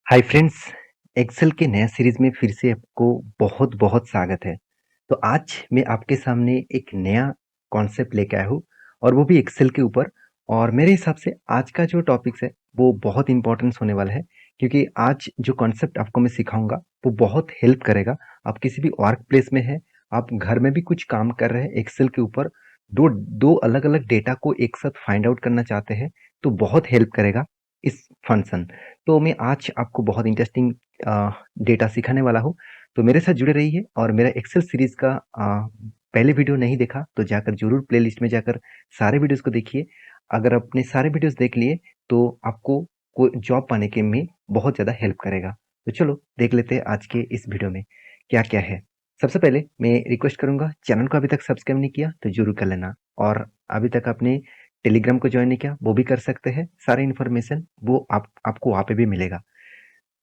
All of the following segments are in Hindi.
हाय फ्रेंड्स, एक्सेल के नए सीरीज में फिर से आपको बहुत-बहुत स्वागत है। तो आज मैं आपके सामने एक नया कॉन्सेप्ट लेके आया हूँ और वो भी एक्सेल के ऊपर। और मेरे हिसाब से आज का जो टॉपिक्स है वो बहुत इम्पोर्टेंस होने वाला है, क्योंकि आज जो कॉन्सेप्ट आपको मैं सिखाऊंगा वो बहुत हेल्प करेगा। आप किसी भी वर्क प्लेस में है, आप घर में भी कुछ काम कर रहे हैं एक्सेल के ऊपर, दो दो अलग-अलग डेटा को एक साथ फाइंड आउट करना चाहते हैं, तो बहुत हेल्प करेगा इस फंक्शन। तो मैं आज आपको बहुत इंटरेस्टिंग डेटा सिखाने वाला हूँ। तो मेरे साथ जुड़े रहिए और मेरा एक्सेल सीरीज का पहले वीडियो नहीं देखा तो जाकर जरूर प्लेलिस्ट में जाकर सारे वीडियोस को देखिए। अगर आपने सारे वीडियोस देख लिए तो आपको कोई जॉब पाने के में बहुत ज़्यादा हेल्प करेगा। तो चलो देख लेते हैं आज के इस वीडियो में क्या क्या है। सबसे पहले मैं रिक्वेस्ट करूंगा, चैनल को अभी तक सब्सक्राइब नहीं किया तो जरूर कर लेना। और अभी तक आपने टेलीग्राम को ज्वाइन नहीं किया वो भी कर सकते हैं। सारे इन्फॉर्मेशन वो आपको वहाँ पे भी मिलेगा।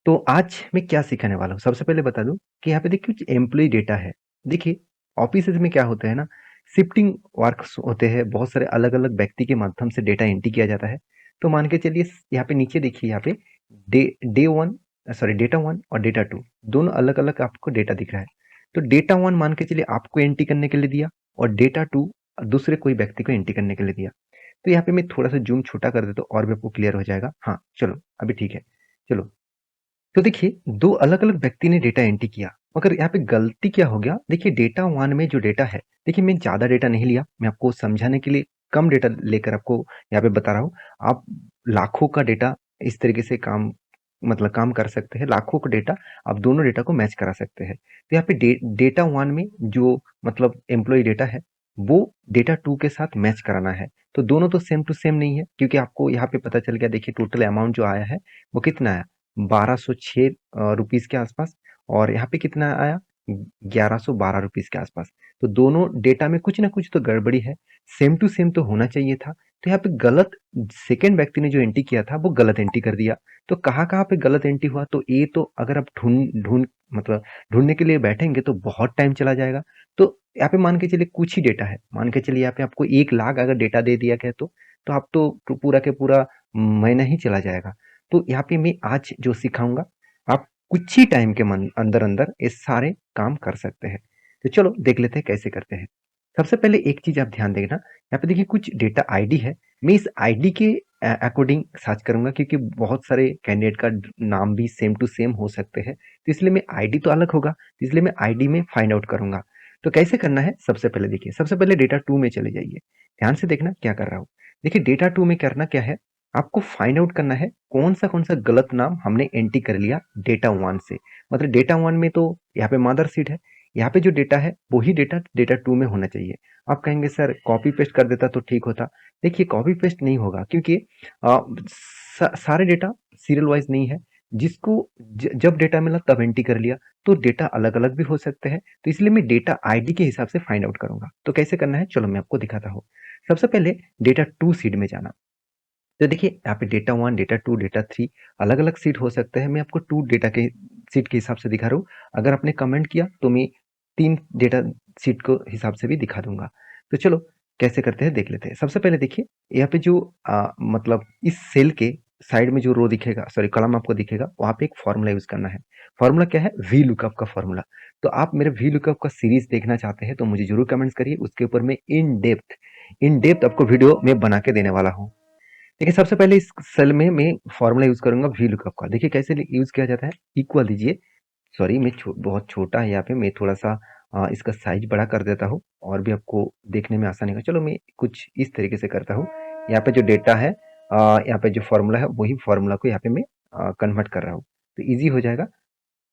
तो आज मैं क्या सिखाने वाला हूँ, सबसे पहले बता दूं कि यहाँ पे देखिए कुछ एम्प्लॉय डेटा है। देखिए ऑफिस में क्या होता है ना, शिफ्टिंग वर्क्स होते हैं, बहुत सारे अलग अलग व्यक्ति के माध्यम से डेटा एंट्री किया जाता है। तो मान के चलिए यहाँ पे नीचे देखिए, यहाँ पे day day one sorry data one और डेटा टू दोनों अलग अलग आपको डेटा दिख रहा है। तो डेटा वन मान के चलिए आपको एंट्री करने के लिए दिया, और डेटा टू दूसरे कोई व्यक्ति को एंट्री करने के लिए दिया। तो यहाँ पे मैं थोड़ा सा जूम छोटा कर देता हूँ और भी आपको क्लियर हो जाएगा। हाँ चलो अभी ठीक है। चलो, तो देखिए दो अलग अलग व्यक्ति ने डेटा एंट्री किया, मगर यहाँ पे गलती क्या हो गया। देखिए डेटा वन में जो डेटा है, देखिए मैं ज़्यादा डेटा नहीं लिया, मैं आपको समझाने के लिए कम डेटा लेकर आपको यहाँ पे बता रहा हूँ। आप लाखों का डेटा इस तरीके से काम कर सकते हैं। लाखों का डेटा आप दोनों डेटा को मैच करा सकते हैं। तो यहाँ पे डेटा वन में जो एम्प्लॉय डेटा है वो डेटा टू के साथ मैच कराना है। तो दोनों तो सेम टू सेम नहीं है, क्योंकि आपको यहाँ पे पता चल गया। देखिए टोटल अमाउंट जो आया है वो कितना आया, 1206 रुपीस के आसपास। और यहाँ पे कितना आया, 1112 रुपीस के आसपास। तो दोनों डेटा में कुछ ना कुछ तो गड़बड़ी है, सेम टू सेम तो होना चाहिए था। तो यहाँ पे गलत, सेकेंड व्यक्ति ने जो एंट्री किया था वो गलत एंट्री कर दिया। तो कहाँ कहाँ पे गलत एंट्री हुआ, तो ये तो अगर आप ढूंढ ढूंढ मतलब ढूंढने के लिए बैठेंगे तो बहुत टाइम चला जाएगा। तो यहाँ पे मान के चलिए कुछ ही डेटा है, मान के चलिए यहाँ पे आपको 1 लाख अगर डेटा दे दिया गया तो आप तो पूरा के पूरा महीना ही चला जाएगा। तो यहाँ पे मैं आज जो सिखाऊंगा, आप कुछ ही टाइम के अंदर अंदर ये सारे काम कर सकते हैं। तो चलो देख लेते हैं कैसे करते हैं। सबसे पहले एक चीज आप ध्यान देना, यहाँ पे देखिए कुछ डेटा आईडी है। मैं इस आईडी के अकॉर्डिंग सर्च करूंगा, क्योंकि बहुत सारे कैंडिडेट का नाम भी सेम टू सेम हो सकते हैं। तो इसलिए मैं आईडी तो अलग होगा, तो इसलिए मैं आईडी में फाइंड आउट करूंगा। तो कैसे करना है, सबसे पहले देखिए, सबसे पहले डेटा टू में चले जाइए। ध्यान से देखना क्या कर रहा हूँ। देखिए डेटा टू में करना क्या है, आपको फाइंड आउट करना है कौन सा गलत नाम हमने एंट्री कर लिया डेटा वन से। मतलब डेटा वन में तो यहाँ पे मदर सीट है, यहाँ पे जो डेटा है वही डेटा डेटा टू में होना चाहिए। आप कहेंगे सर कॉपी पेस्ट कर देता तो ठीक होता। देखिए कॉपी पेस्ट नहीं होगा, क्योंकि सारे डेटा सीरियल वाइज नहीं है। जिसको जब डेटा मिला तब एंट्री कर लिया, तो डेटा अलग अलग भी हो सकते हैं। तो इसलिए मैं डेटा आईडी के हिसाब से फाइंड आउट करूंगा। तो कैसे करना है चलो मैं आपको दिखाता हूँ। सबसे पहले डेटा टू सीट में जाना। तो देखिए यहाँ पे data one, data two, data three अलग अलग सीट हो सकते हैं। मैं आपको टू डेटा के सीट के हिसाब से दिखा रहा हूँ। अगर आपने कमेंट किया तो मैं तीन डेटा सीट को हिसाब से भी दिखा दूंगा। तो चलो कैसे करते हैं देख लेते हैं। सबसे पहले देखिए यहाँ पे जो इस सेल के साइड में जो रो दिखेगा, सॉरी कॉलम आपको दिखेगा, वहाँ पे एक फॉर्मूला यूज करना है। फॉर्मूला क्या है, वी लुकअप का फॉर्मूला। तो आप मेरे वी लुकअप का सीरीज देखना चाहते हैं तो मुझे जरूर कमेंट्स करिए, उसके ऊपर मैं इन डेप्थ आपको वीडियो में बना के देने वाला हूँ। देखिए सबसे पहले इस सेल में मैं फॉर्मूला यूज करूंगा वी लुकअप का। देखिए कैसे यूज किया जाता है, इक्वल दीजिए। सॉरी मैं बहुत छोटा है यहाँ पे, मैं थोड़ा सा इसका साइज बड़ा कर देता हूँ और भी आपको देखने में आसानी होगा। चलो मैं कुछ इस तरीके से करता हूँ। यहाँ पे जो डेटा है, यहाँ पे जो फॉर्मूला है वही फॉर्मूला को यहाँ पे मैं कन्वर्ट कर रहा हूँ, तो इजी हो जाएगा।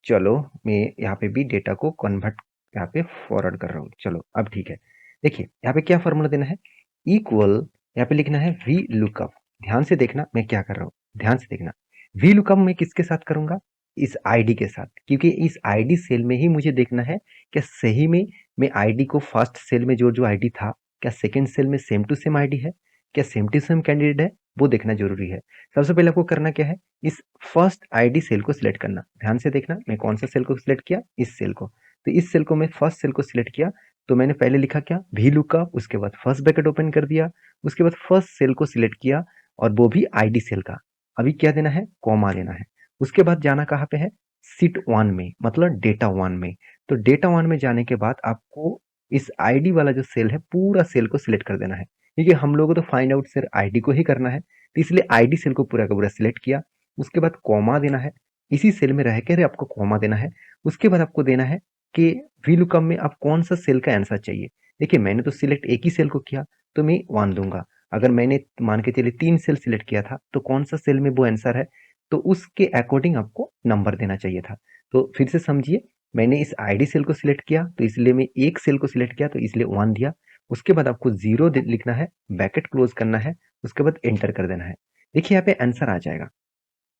चलो मैं यहाँ पे भी डेटा को कन्वर्ट यहाँ पे फॉरवर्ड कर रहा हूँ। चलो अब ठीक है। देखिए यहाँ पे क्या फॉर्मूला देना है, इक्वल, यहाँ पे लिखना है वी लुकअप। ध्यान से देखना मैं क्या कर रहा हूँ, ध्यान से देखना। वी लुकअप मैं किसके साथ करूंगा, इस आईडी के साथ, क्योंकि इस आईडी सेल में ही मुझे देखना है क्या सही में मैं आईडी को फर्स्ट सेल में जो जो आईडी था, क्या सेकेंड सेल में सेम टू सेम आईडी है, क्या सेम टू सेम कैंडिडेट है, वो देखना जरूरी है। सबसे पहले आपको करना क्या है, इस फर्स्ट आईडी सेल को सिलेक्ट करना। ध्यान से देखना मैं कौन सा सेल को सिलेक्ट किया, इस सेल को। तो इस सेल को मैं फर्स्ट सेल को सिलेक्ट किया। तो मैंने पहले लिखा क्या, वी लुकअप, उसके बाद फर्स्ट ब्रैकेट ओपन कर दिया, उसके बाद फर्स्ट सेल को सिलेक्ट किया और वो भी आईडी सेल का। अभी क्या देना है, कॉमा देना है। उसके बाद जाना कहाँ पे है, सीट 1 में, मतलब डेटा 1 में। तो डेटा 1 में जाने के बाद आपको इस आईडी वाला जो सेल है, पूरा सेल को सिलेक्ट कर देना है, क्योंकि हम लोगों को तो फाइंड आउट सिर्फ आईडी को ही करना है, तो इसलिए आईडी सेल को पूरा का पूरा सिलेक्ट किया। उसके बाद कॉमा देना है, इसी सेल में रह कर आपको कॉमा देना है। उसके बाद आपको देना है कि वीलुकअप में आप कौन सा सेल का आंसर चाहिए। देखिए मैंने तो सिलेक्ट एक ही सेल को किया, तो मैं 1 दूंगा। अगर मैंने मान के चलिए 3 सेल सिलेक्ट किया था, तो कौन सा सेल में वो आंसर है, तो उसके अकॉर्डिंग आपको नंबर देना चाहिए था। तो फिर से समझिए, मैंने इस आईडी सेल को सिलेक्ट किया, तो इसलिए मैं एक सेल को सिलेक्ट किया, तो इसलिए 1 दिया। उसके बाद आपको 0 लिखना है, ब्रैकेट क्लोज करना है, उसके बाद एंटर कर देना है। देखिए यहाँ पे आंसर आ जाएगा।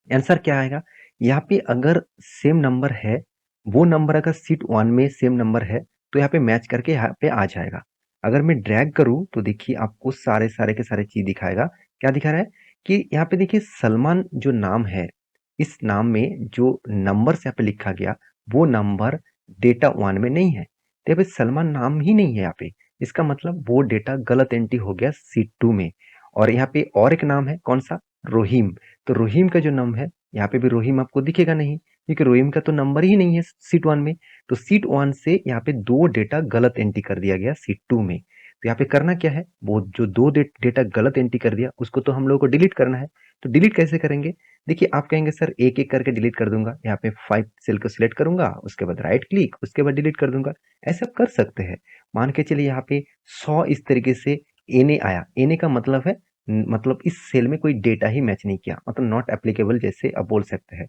आंसर क्या आएगा, यहाँ पे अगर सेम नंबर है, वो नंबर अगर सीट 1 में सेम नंबर है, तो यहाँ पे मैच करके यहाँ पे आ जाएगा। अगर मैं ड्रैग करूँ तो देखिए आपको सारे सारे के सारे चीज दिखाएगा। क्या दिखा रहा है कि यहाँ पे देखिए सलमान जो नाम है, इस नाम में जो नंबर से यहाँ पे लिखा गया, वो नंबर डेटा 1 में नहीं है, तो यहाँ पे सलमान नाम ही नहीं है यहाँ पे। इसका मतलब वो डेटा गलत एंट्री हो गया सीट 2 में। और यहाँ पे और एक नाम है, कौन सा, रोहिम। तो रोहिम का जो नाम है, यहाँ पे भी रोहिम आपको दिखेगा नहीं, क्योंकि रोहिम का तो नंबर ही नहीं है सीट 1 में। तो सीट 1 से यहाँ पे 2 डेटा गलत एंट्री कर दिया गया सीट 2 में। तो यहाँ पे करना क्या है, वो जो 2 डेटा गलत एंट्री कर दिया, उसको तो हम लोग को डिलीट करना है। तो डिलीट कैसे करेंगे, देखिए आप कहेंगे सर एक एक करके डिलीट कर दूंगा। यहाँ पे 5 सेल को सिलेक्ट करूंगा, उसके बाद राइट क्लिक, उसके बाद डिलीट कर दूंगा। ऐसा आप कर सकते हैं। मान के चलिए यहाँ पे 100 इस तरीके से एने आया। एने का मतलब है, मतलब इस सेल में कोई डेटा ही मैच नहीं किया, मतलब नॉट एप्लीकेबल जैसे आप बोल सकते हैं।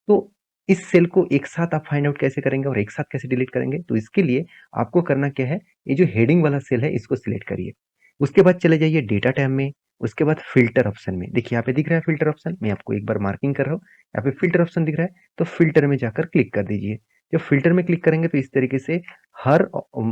तो इस सेल को एक साथ आप फाइंड आउट कैसे करेंगे और एक साथ कैसे डिलीट करेंगे, तो इसके लिए आपको करना क्या है, ये जो हेडिंग वाला सेल है इसको सिलेक्ट करिए। उसके बाद चले जाइए डेटा टैब में। उसके बाद फिल्टर ऑप्शन में, देखिए यहाँ पे दिख रहा है फिल्टर ऑप्शन, मैं आपको एक बार मार्किंग कर रहा हूँ। यहाँ पे फिल्टर ऑप्शन दिख रहा है, तो फिल्टर में जाकर क्लिक कर दीजिए। जब फिल्टर में क्लिक करेंगे तो इस तरीके से हर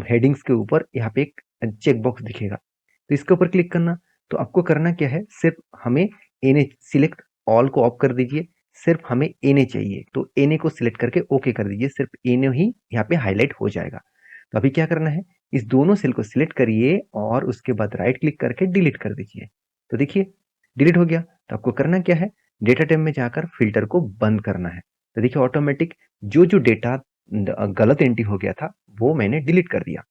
हेडिंग्स के ऊपर यहाँ पे एक चेक बॉक्स दिखेगा, तो इसके ऊपर क्लिक करना। तो आपको करना क्या है, सिर्फ हमें एने सिलेक्ट ऑल को ऑफ कर दीजिए। सिर्फ हमें एने चाहिए, तो एने को सिलेक्ट करके ओके कर दीजिए, सिर्फ एने ही यहाँ पे हाईलाइट हो जाएगा। तो अभी क्या करना है, इस दोनों सेल को सिलेक्ट करिए और उसके बाद राइट क्लिक करके डिलीट कर दीजिए। तो देखिए डिलीट हो गया। तो आपको करना क्या है, डेटा टैब में जाकर फिल्टर को बंद करना है। तो देखिए ऑटोमेटिक जो जो डेटा गलत एंट्री हो गया था, वो मैंने डिलीट कर दिया।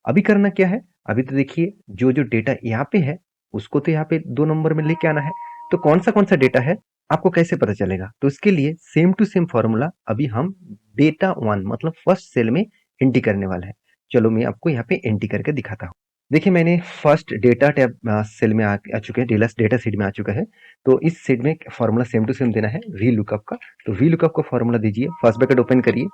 अभी करना क्या है, अभी तो देखिए जो जो डेटा यहाँ पे है, उसको तो यहाँ पे 2 नंबर में लेके आना है। तो कौन सा डेटा है, आपको कैसे पता चलेगा, तो इसके लिए सेम टू सेम फॉर्मूला अभी हम डेटा 1 मतलब फर्स्ट सेल में एंट्री करने वाला है। चलो मैं आपको यहाँ पे एंट्री करके दिखाता हूँ। देखिए मैंने फर्स्ट डेटा टैब सेल में आ चुके हैं, डेटा शीट में आ चुका है। तो इस शीट में फॉर्मूला सेम टू सेम देना है वी लुकअप का। तो वी लुकअप का फॉर्मूला दीजिए, फर्स्ट ब्रैकेट ओपन करिए।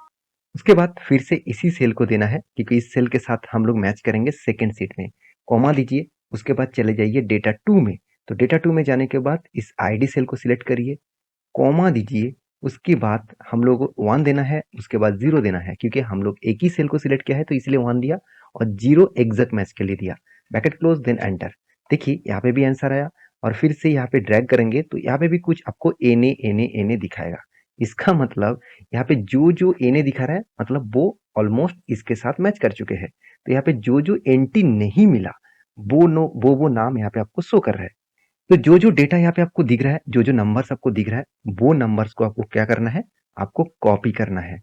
उसके बाद फिर से इसी सेल को देना है, क्योंकि इस सेल के साथ हम लोग मैच करेंगे सेकेंड सीट में। कॉमा दीजिए, उसके बाद चले जाइए डेटा 2 में। तो डेटा 2 में जाने के बाद इस आईडी सेल को सिलेक्ट करिए, कॉमा दीजिए। उसके बाद हम लोग को 1 देना है, उसके बाद 0 देना है, क्योंकि हम लोग एक ही सेल को सिलेक्ट किया है तो इसलिए 1 दिया और 0 एग्जैक्ट मैच के लिए दिया। Bracket close then enter. देखिए यहाँ पे भी आंसर आया। और फिर से यहाँ पे ड्रैग करेंगे तो यहाँ पे भी कुछ आपको एने एने एने दिखाएगा। इसका मतलब यहाँ पे जो जो एने दिखा रहा है, मतलब वो ऑलमोस्ट इसके साथ मैच कर चुके हैं। तो यहाँ पे जो जो एंटी नहीं मिला, वो नो वो नाम यहाँ पे आपको शो कर रहा है। तो जो जो डेटा यहाँ पे आपको दिख रहा है, जो जो नंबर्स आपको दिख रहा है, वो नंबर्स को आपको क्या करना है, आपको कॉपी करना है।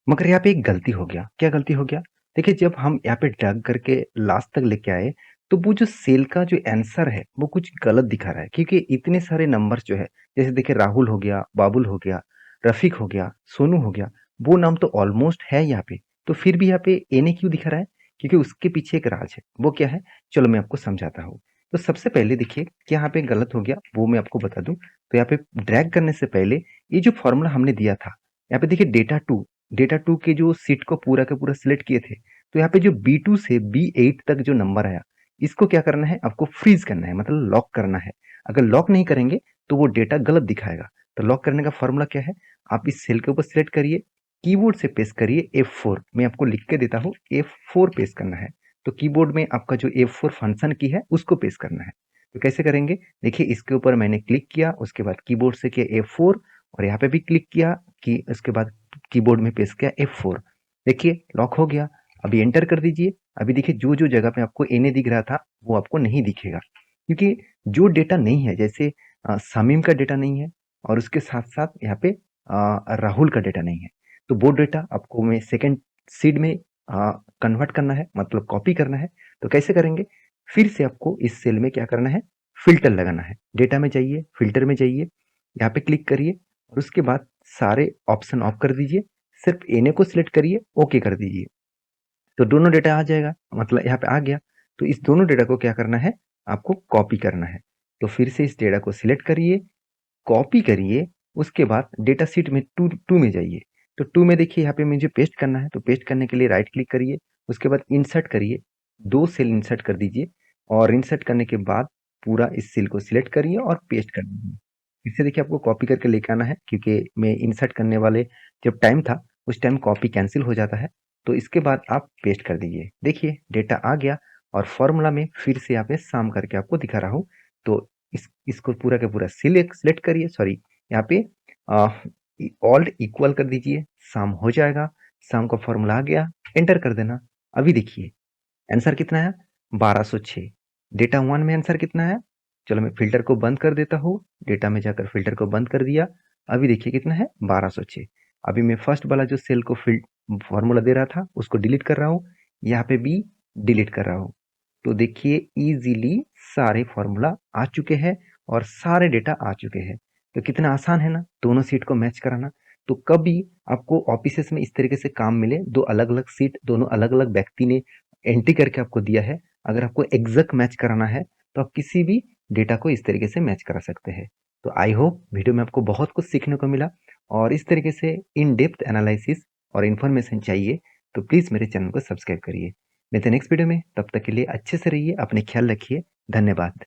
मगर यहाँ पे एक गलती हो गया। क्या गलती हो गया, देखिए जब हम यहाँ पे ड्रैग करके लास्ट तक लेके आए, तो वो जो सेल का जो आंसर है वो कुछ गलत दिखा रहा है, क्योंकि इतने सारे नंबर्स जो है, जैसे देखिए राहुल हो गया, बाबुल हो गया, रफीक हो गया, सोनू हो गया, वो नाम तो ऑलमोस्ट है यहाँ पे। तो फिर भी यहाँ पे एने क्यों दिखा रहा है, क्योंकि उसके पीछे एक राज है। वो क्या है, चलो मैं आपको समझाता हूँ। तो सबसे पहले देखिए क्या यहाँ पे गलत हो गया, वो मैं आपको बता दूं। तो यहाँ पे ड्रैग करने से पहले ये जो फॉर्मूला हमने दिया था, यहाँ पे देखिए डेटा 2 के जो सीट को पूरा का पूरा सिलेक्ट किए थे, तो यहाँ पे जो B2 से B8 तक जो नंबर आया, इसको क्या करना है, आपको फ्रीज करना है, मतलब लॉक करना है। अगर लॉक नहीं करेंगे तो वो डेटा गलत दिखाएगा। तो लॉक करने का फॉर्मूला क्या है, आप इस सेल के ऊपर सिलेक्ट करिए, कीबोर्ड से पेस्ट करिए F4। मैं आपको लिख के देता हूँ, F4 पेस्ट करना है। तो कीबोर्ड में आपका जो F4 फंक्शन की है उसको पेस्ट करना है। तो कैसे करेंगे, देखिए इसके ऊपर मैंने क्लिक किया, उसके बाद कीबोर्ड से किया F4, और यहाँ पे भी क्लिक किया कि उसके बाद कीबोर्ड में पेस्ट किया F4। देखिए लॉक हो गया। अभी एंटर कर दीजिए। अभी देखिए जो जो जगह पे आपको एने दिख रहा था वो आपको नहीं दिखेगा, क्योंकि जो डेटा नहीं है, जैसे शामीम का डेटा नहीं है, और उसके साथ साथ यहाँ पे राहुल का डेटा नहीं है। तो वो डेटा आपको मैं सेकंड सीड में कन्वर्ट करना है, मतलब कॉपी करना है। तो कैसे करेंगे? फिर से आपको इस सेल में क्या करना है? फ़िल्टर लगाना है। डेटा में जाइए, फ़िल्टर में जाइए, यहाँ पे क्लिक करिए और उसके बाद सारे ऑप्शन ऑफ कर दीजिए। सिर्फ एनए को सिलेक्ट करिए, ओके कर दीजिए। तो दोनों डेटा आ जाएगा, मतलब यहाँ पे आ गया। तो इस दोनों डेटा को क्या करना है? आपको कॉपी करना है। तो फिर से इस डेटा को सिलेक्ट करिए, कॉपी करिए, उसके बाद डेटा शीट में टू में जाइए। तो टू में देखिए यहाँ पे मुझे पेस्ट करना है, तो पेस्ट करने के लिए राइट क्लिक करिए, उसके बाद इंसर्ट करिए, 2 सेल इंसर्ट कर दीजिए और इंसर्ट करने के बाद पूरा इस सेल को सिलेक्ट करिए और पेस्ट कर दीजिए। फिर से देखिए आपको कॉपी करके लेके आना है, क्योंकि मैं इंसर्ट करने वाले जब टाइम था, उस टाइम कॉपी कैंसिल हो जाता है। तो इसके बाद आप पेस्ट कर दीजिए। देखिए डेटा आ गया और फॉर्मूला में फिर से यहाँ पे सम करके आपको दिखा रहा हूँ। तो इसको पूरा का पूरा सिलेक्ट करिए, सॉरी यहाँ पे ऑल्ट इक्वल कर दीजिए, सम हो जाएगा। सम का फॉर्मूला आ गया, एंटर कर देना। अभी देखिए आंसर कितना है? 1206। डेटा वन में आंसर कितना है? चलो मैं फिल्टर को बंद कर देता हूँ, डेटा में जाकर फिल्टर को बंद कर दिया। अभी देखिए कितना है? 1206। अभी मैं फर्स्ट वाला जो सेल को फॉर्मूला दे रहा था उसको डिलीट कर रहा हूँ, यहाँ पे भी डिलीट कर रहा हूँ। तो देखिए इजीली सारे फॉर्मूला आ चुके हैं और सारे डेटा आ चुके हैं। तो कितना आसान है ना दोनों सीट को मैच कराना। तो कभी आपको ऑफिसेस में इस तरीके से काम मिले, दो अलग अलग सीट दोनों अलग अलग व्यक्ति ने एंट्री करके आपको दिया है, अगर आपको एग्जैक्ट मैच कराना है तो आप किसी भी डेटा को इस तरीके से मैच करा सकते हैं। तो आई होप वीडियो में आपको बहुत कुछ सीखने को मिला, और इस तरीके से इन डेप्थ एनालिसिस और इन्फॉर्मेशन चाहिए तो प्लीज़ मेरे चैनल को सब्सक्राइब करिए। मिलते हैं नेक्स्ट वीडियो में, तब तक के लिए अच्छे से रहिए, अपने ख्याल रखिए। धन्यवाद।